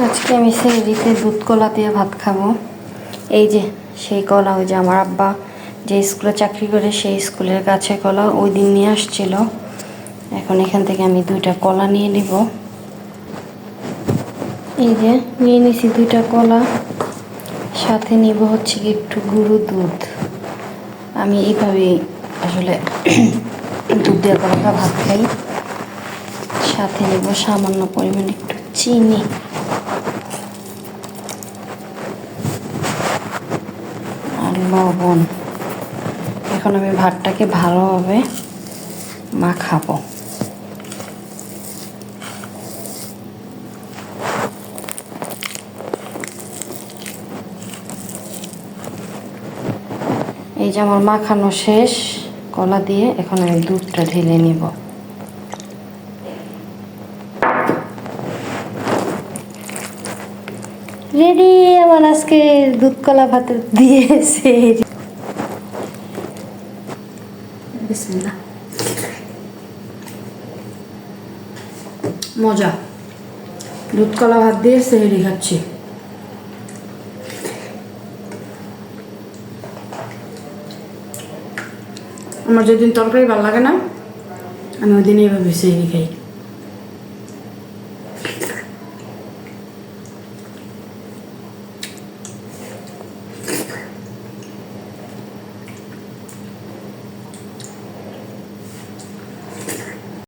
আজকে আমি সেহরিতে দুধ কলা দিয়ে ভাত খাবো। এই যে সেই কলা, ওই যে আমার আব্বা যে স্কুলে চাকরি করে সেই স্কুলের গাছে কলা ওই দিন নিয়ে আসছিল। এখন এখান থেকে আমি 2টা কলা নিয়ে নিব। এই যে নিয়ে নিছি 2টা কলা, সাথে নিব হচ্ছে কি একটু গুঁড়ো দুধ। আমি এইভাবেই আসলে দুধ দিয়ে কলাটা ভাত খাই। সাথে নেব সামান্য পরিমাণ একটু চিনি আর লবণ। এখন আমি ভাতটাকে ভালোভাবে মাখাবো। এই যে আমার মাখানো শেষ কলা দিয়ে, এখন আমি দুধটা ঢেলে নিব। রেডি আমার আজকে দুধ কলা ভাত দিয়েছে। বিসমিল্লাহ। মজা, দুধ কলা ভাত দিয়ে সেহরি খাচ্ছি। আমার যেদিন তরকারি ভালো লাগে না, আমি ওই দিন এইভাবে সেহরি খাই।